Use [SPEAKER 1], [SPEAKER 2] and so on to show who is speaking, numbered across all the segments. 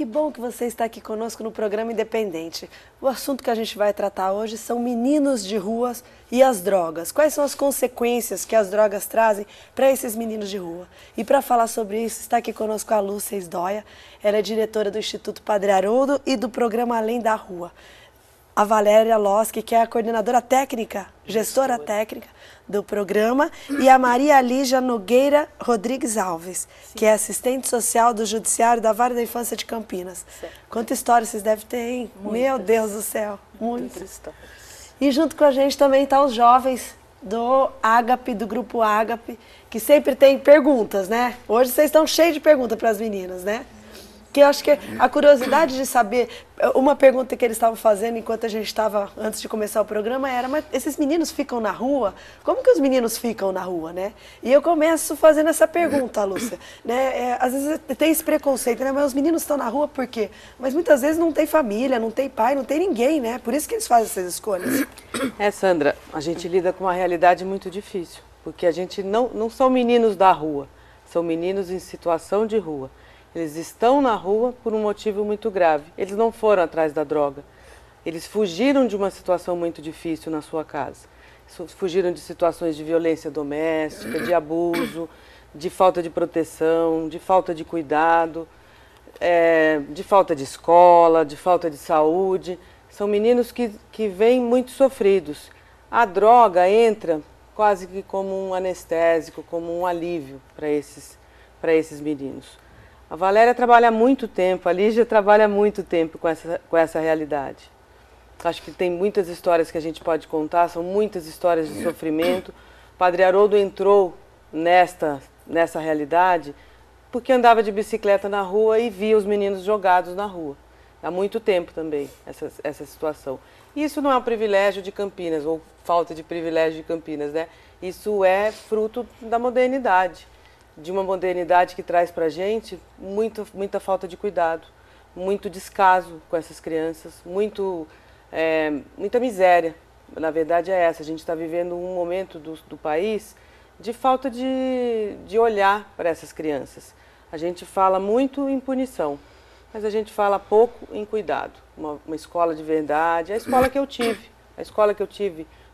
[SPEAKER 1] bom que você está aqui conosco no programa Independente. O assunto que a gente vai tratar hoje são meninos de ruas e as drogas. Quais são as consequências que as drogas trazem para esses meninos de rua? E para falar sobre isso, está aqui conosco a Lúcia Isdóia. Ela é diretora do Instituto Padre Haroldo e do programa Além da Rua. A Valéria Loschi, que é a coordenadora técnica, gestora técnica do programa, e a Maria Lígia Nogueira Rodrigues Alves, que é assistente social do Judiciário da Vara da Infância de Campinas. Quanta história vocês devem ter, hein? Muitas. Meu Deus do céu, muitas histórias. E junto com a gente também estão os jovens do Ágape, do Grupo Ágape, que sempre tem perguntas, né? Hoje vocês estão cheios de perguntas para as meninas, né? Que eu acho que a curiosidade de saber, uma pergunta que eles estavam fazendo enquanto a gente estava, antes de começar o programa, era, mas esses meninos ficam na rua? Como que os meninos ficam na rua, né? E eu começo fazendo essa pergunta, Lúcia, né? Às vezes tem esse preconceito, né? Mas os meninos estão na rua por quê? Mas muitas vezes não tem família, não tem pai, não tem ninguém, né? Por isso que eles fazem essas escolhas.
[SPEAKER 2] Sandra, a gente lida com uma realidade muito difícil, porque a gente não são meninos da rua, são meninos em situação de rua. Eles estão na rua por um motivo muito grave. Eles não foram atrás da droga. Eles fugiram de uma situação muito difícil na sua casa. Fugiram de situações de violência doméstica, de abuso, de falta de proteção, de falta de cuidado, de falta de escola, de falta de saúde. São meninos que vêm muito sofridos. A droga entra quase que como um anestésico, como um alívio para esses meninos. A Valéria trabalha há muito tempo, a Lígia trabalha há muito tempo com essa realidade. Acho que tem muitas histórias que a gente pode contar, são muitas histórias de sofrimento. O Padre Haroldo entrou nessa realidade porque andava de bicicleta na rua e via os meninos jogados na rua. Há muito tempo também, essa situação. E isso não é um privilégio de Campinas, ou falta de privilégio de Campinas, né? Isso é fruto da modernidade. De uma modernidade que traz para a gente muita falta de cuidado, muito descaso com essas crianças, muita miséria. Na verdade é essa, a gente está vivendo um momento do país de falta de olhar para essas crianças. A gente fala muito em punição, mas a gente fala pouco em cuidado. Uma escola de verdade, a escola que eu tive,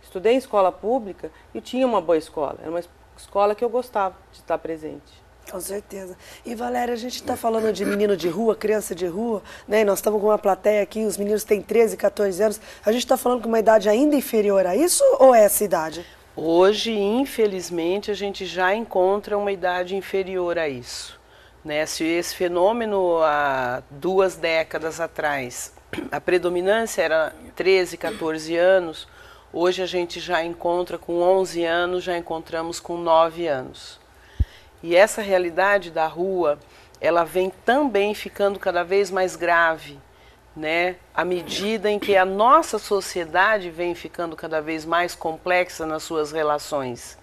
[SPEAKER 2] estudei em escola pública e tinha uma boa escola, era uma escola que eu gostava de estar presente.
[SPEAKER 1] Com certeza. E Valéria, a gente está falando de menino de rua, criança de rua, né? Nós estamos com uma plateia aqui, os meninos têm 13, 14 anos. A gente está falando com uma idade ainda inferior a isso ou é essa idade?
[SPEAKER 3] Hoje, infelizmente, a gente já encontra uma idade inferior a isso, né? Se esse fenômeno há 2 décadas atrás, a predominância era 13, 14 anos, hoje a gente já encontra com 11 anos, já encontramos com 9 anos. E essa realidade da rua, ela vem também ficando cada vez mais grave, né? À medida em que a nossa sociedade vem ficando cada vez mais complexa nas suas relações,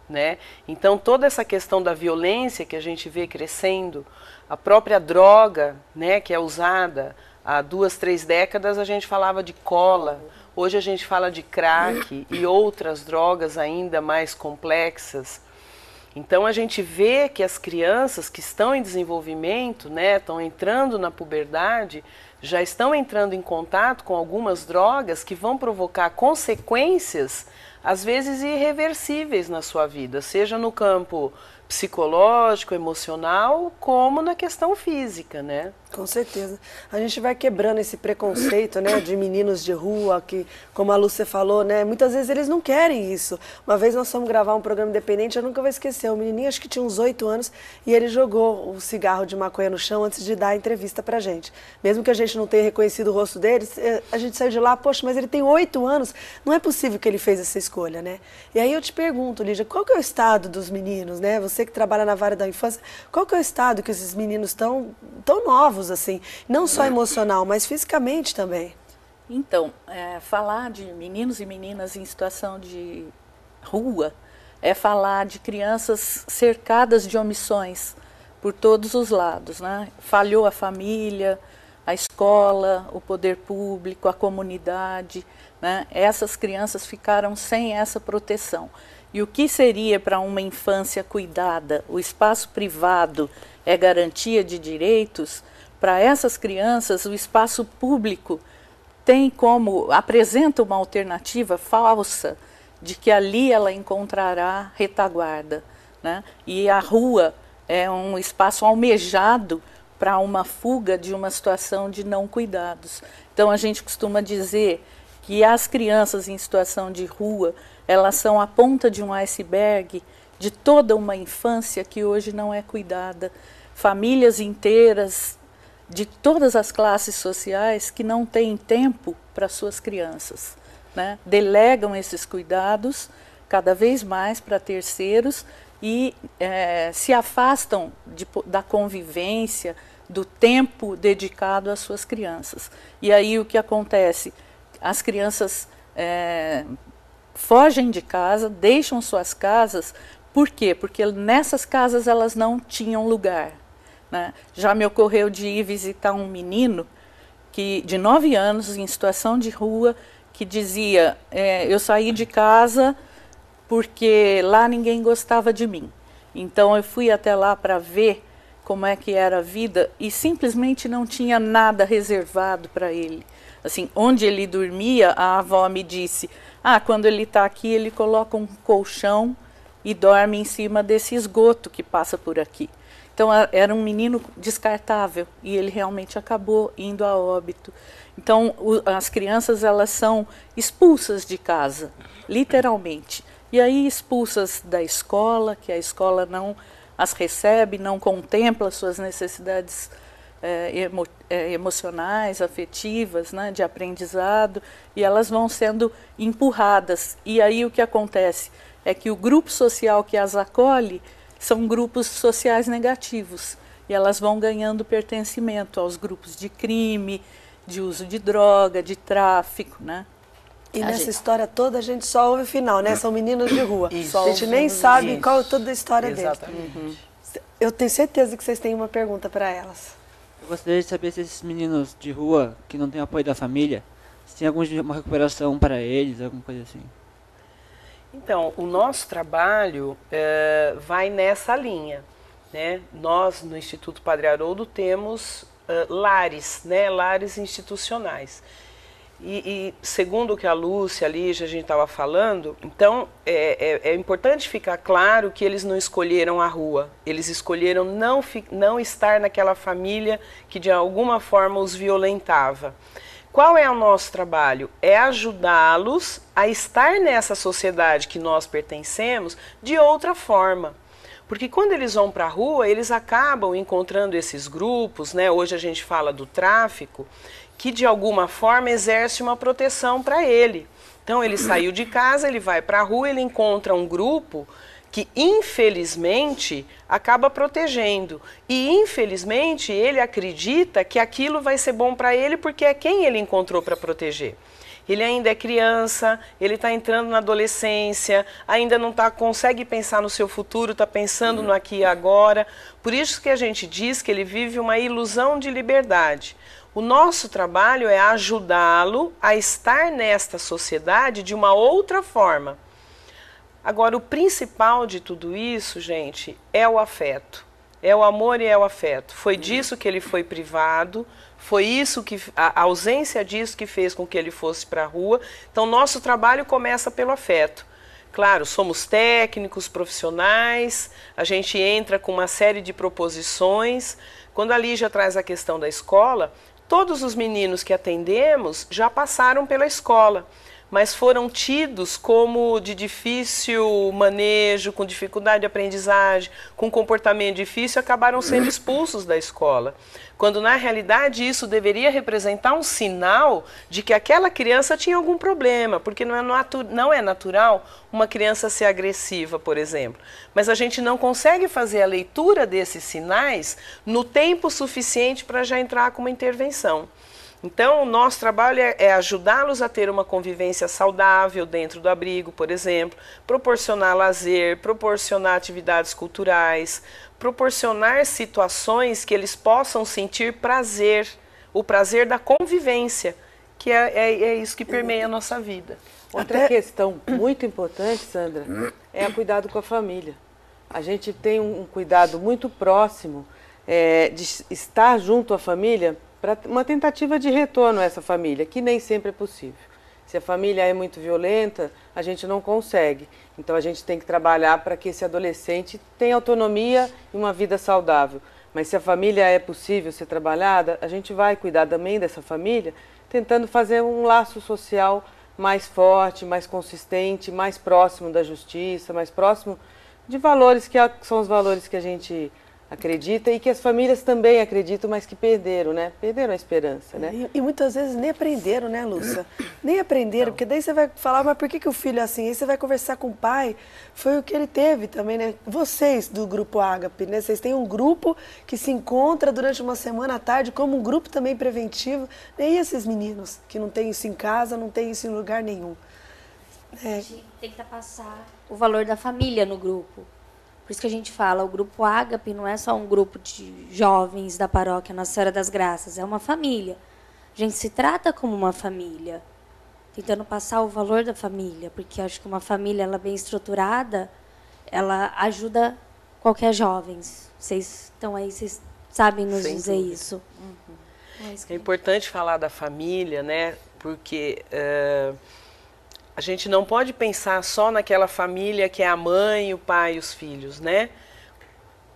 [SPEAKER 3] né? Então toda essa questão da violência que a gente vê crescendo, a própria droga, né, que é usada há 2, 3 décadas, a gente falava de cola. Hoje a gente fala de crack e outras drogas ainda mais complexas. Então a gente vê que as crianças que estão em desenvolvimento, né, estão entrando na puberdade, já estão entrando em contato com algumas drogas que vão provocar consequências, às vezes irreversíveis na sua vida, seja no campo psicológico, emocional, como na questão física, né?
[SPEAKER 1] Com certeza. A gente vai quebrando esse preconceito, né, de meninos de rua, que, como a Lúcia falou, né, muitas vezes eles não querem isso. Uma vez nós fomos gravar um programa independente, eu nunca vou esquecer, um menininho, acho que tinha uns 8 anos, e ele jogou o cigarro de maconha no chão antes de dar a entrevista pra gente. Mesmo que a gente não tenha reconhecido o rosto dele, a gente saiu de lá, poxa, mas ele tem 8 anos, não é possível que ele fez essa escolha, né? E aí eu te pergunto, Lígia, qual que é o estado dos meninos, né? Você que trabalha na vara da infância, qual que é o estado que esses meninos estão tão novos, assim, não só emocional, mas fisicamente também?
[SPEAKER 4] Então, falar de meninos e meninas em situação de rua é falar de crianças cercadas de omissões por todos os lados, né? Falhou a família, a escola, o poder público, a comunidade, né? Essas crianças ficaram sem essa proteção. E o que seria para uma infância cuidada? O espaço privado é garantia de direitos. para essas crianças, o espaço público apresenta uma alternativa falsa de que ali ela encontrará retaguarda, né? E a rua é um espaço almejado para uma fuga de uma situação de não cuidados. Então a gente costuma dizer que as crianças em situação de rua, elas são a ponta de um iceberg de toda uma infância que hoje não é cuidada. Famílias inteiras de todas as classes sociais que não têm tempo para suas crianças, né? Delegam esses cuidados cada vez mais para terceiros e se afastam da convivência, do tempo dedicado às suas crianças. E aí o que acontece? As crianças fogem de casa, deixam suas casas. Por quê? Porque nessas casas elas não tinham lugar, né? Já me ocorreu de ir visitar um menino de 9 anos, em situação de rua, que dizia, eu saí de casa porque lá ninguém gostava de mim. Então eu fui até lá para ver como é que era a vida e simplesmente não tinha nada reservado para ele. Assim, onde ele dormia, a avó me disse, quando ele está aqui, ele coloca um colchão e dorme em cima desse esgoto que passa por aqui. Então era um menino descartável e ele realmente acabou indo a óbito. Então as crianças, elas são expulsas de casa, literalmente. E aí expulsas da escola, que a escola não as recebe, não contempla suas necessidades emocionais, afetivas, né, de aprendizado, e elas vão sendo empurradas. E aí o que acontece é que o grupo social que as acolhe são grupos sociais negativos, e elas vão ganhando pertencimento aos grupos de crime, de uso de droga, de tráfico, né?
[SPEAKER 1] E nessa história toda a gente só ouve o final, né? São meninos de rua.
[SPEAKER 3] Isso.
[SPEAKER 1] A gente nem sabe qual é toda a história
[SPEAKER 3] Exatamente.
[SPEAKER 1] deles. Eu tenho certeza que vocês têm uma pergunta para elas.
[SPEAKER 5] Eu gostaria de saber se esses meninos de rua, que não têm apoio da família, se tem alguma recuperação para eles, alguma coisa assim.
[SPEAKER 3] Então, o nosso trabalho vai nessa linha, né? Nós, no Instituto Padre Haroldo, temos lares, né? Lares institucionais. E segundo o que a Lúcia, a Lígia, a gente estava falando, então é importante ficar claro que eles não escolheram a rua, eles escolheram não estar naquela família que de alguma forma os violentava. Qual é o nosso trabalho? É ajudá-los a estar nessa sociedade que nós pertencemos de outra forma. Porque quando eles vão para a rua, eles acabam encontrando esses grupos, né? Hoje a gente fala do tráfico, que de alguma forma exerce uma proteção para ele. Então ele saiu de casa, ele vai para a rua, ele encontra um grupo que infelizmente acaba protegendo. E infelizmente ele acredita que aquilo vai ser bom para ele porque é quem ele encontrou para proteger. Ele ainda é criança, ele está entrando na adolescência, ainda não consegue pensar no seu futuro, está pensando no aqui e agora. Por isso que a gente diz que ele vive uma ilusão de liberdade. O nosso trabalho é ajudá-lo a estar nesta sociedade de uma outra forma. Agora, o principal de tudo isso, gente, é o afeto. É o amor e é o afeto. Foi disso que ele foi privado, foi isso que a ausência disso que fez com que ele fosse para a rua. Então, nosso trabalho começa pelo afeto. Claro, somos técnicos, profissionais, a gente entra com uma série de proposições. Quando a Lígia traz a questão da escola, todos os meninos que atendemos já passaram pela escola, mas foram tidos como de difícil manejo, com dificuldade de aprendizagem, com comportamento difícil, acabaram sendo expulsos da escola. Quando na realidade isso deveria representar um sinal de que aquela criança tinha algum problema, porque não é natural uma criança ser agressiva, por exemplo. Mas a gente não consegue fazer a leitura desses sinais no tempo suficiente para já entrar com uma intervenção. Então, o nosso trabalho é ajudá-los a ter uma convivência saudável dentro do abrigo, por exemplo, proporcionar lazer, proporcionar atividades culturais, proporcionar situações que eles possam sentir prazer, o prazer da convivência, que é isso que permeia a nossa vida.
[SPEAKER 2] Outra questão muito importante, Sandra, é o cuidado com a família. A gente tem um cuidado muito próximo de estar junto à família para uma tentativa de retorno a essa família, que nem sempre é possível. Se a família é muito violenta, a gente não consegue. Então a gente tem que trabalhar para que esse adolescente tenha autonomia e uma vida saudável. Mas se a família é possível ser trabalhada, a gente vai cuidar também dessa família, tentando fazer um laço social mais forte, mais consistente, mais próximo da justiça, mais próximo de valores que são os valores que a gente acredita e que as famílias também acreditam, mas que perderam, né? Perderam a esperança, né?
[SPEAKER 1] E muitas vezes nem aprenderam, né, Lúcia? Nem aprenderam, porque daí você vai falar, mas por que o filho é assim? Aí você vai conversar com o pai, foi o que ele teve também, né? Vocês do Grupo Ágape, né? Vocês têm um grupo que se encontra durante uma semana à tarde como um grupo também preventivo. E esses meninos que não têm isso em casa, não têm isso em lugar nenhum?
[SPEAKER 6] A gente tenta passar o valor da família no grupo. Por isso que a gente fala, o Grupo Ágape não é só um grupo de jovens da paróquia Nossa Senhora das Graças, é uma família. A gente se trata como uma família, tentando passar o valor da família, porque acho que uma família ela bem estruturada, ela ajuda qualquer jovem. Vocês estão aí, vocês sabem nos
[SPEAKER 3] Sem
[SPEAKER 6] dizer
[SPEAKER 3] dúvida.
[SPEAKER 6] isso.
[SPEAKER 3] É importante falar da família, né? Porque a gente não pode pensar só naquela família que é a mãe, o pai e os filhos, né?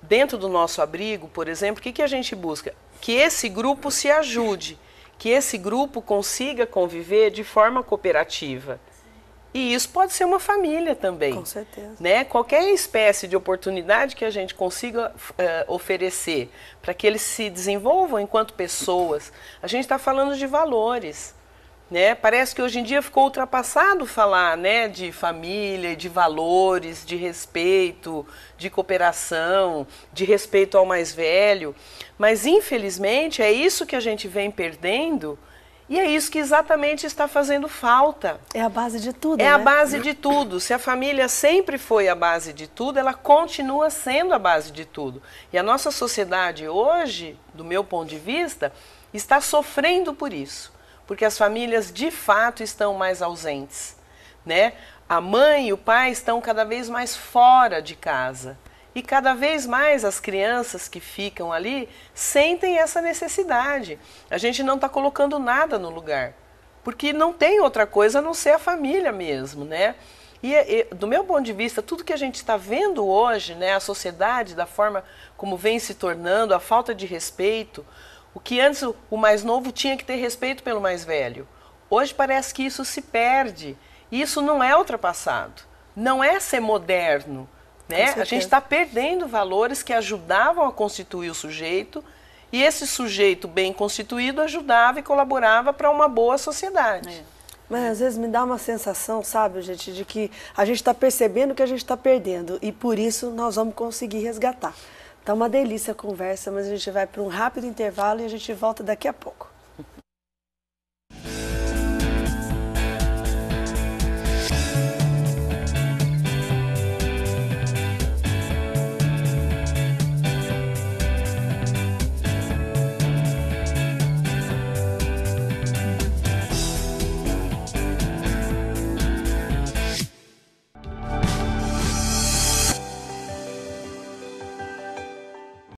[SPEAKER 3] Dentro do nosso abrigo, por exemplo, o que a gente busca? Que esse grupo se ajude, que esse grupo consiga conviver de forma cooperativa. E isso pode ser uma família também.
[SPEAKER 1] Com certeza.
[SPEAKER 3] Né? Qualquer espécie de oportunidade que a gente consiga oferecer para que eles se desenvolvam enquanto pessoas. A gente está falando de valores. Né? Parece que hoje em dia ficou ultrapassado falar, né, de família, de valores, de respeito, de cooperação, de respeito ao mais velho. Mas, infelizmente, é isso que a gente vem perdendo e é isso que exatamente está fazendo falta.
[SPEAKER 1] É a base de tudo,
[SPEAKER 3] É
[SPEAKER 1] né?
[SPEAKER 3] a base de tudo. Se a família sempre foi a base de tudo, ela continua sendo a base de tudo. E a nossa sociedade hoje, do meu ponto de vista, está sofrendo por isso. Porque as famílias, de fato, estão mais ausentes, né? A mãe e o pai estão cada vez mais fora de casa. E cada vez mais as crianças que ficam ali sentem essa necessidade. A gente não está colocando nada no lugar, porque não tem outra coisa a não ser a família mesmo, né? E do meu ponto de vista, tudo que a gente está vendo hoje, né, a sociedade, da forma como vem se tornando, a falta de respeito. O que antes o mais novo tinha que ter respeito pelo mais velho. Hoje parece que isso se perde. E isso não é ultrapassado. Não é ser moderno. Né? A gente está perdendo valores que ajudavam a constituir o sujeito. E esse sujeito bem constituído ajudava e colaborava para uma boa sociedade.
[SPEAKER 1] Mas às vezes me dá uma sensação, sabe, gente, de que a gente está percebendo que a gente está perdendo. E por isso nós vamos conseguir resgatar. Tá uma delícia a conversa, mas a gente vai para um rápido intervalo e a gente volta daqui a pouco.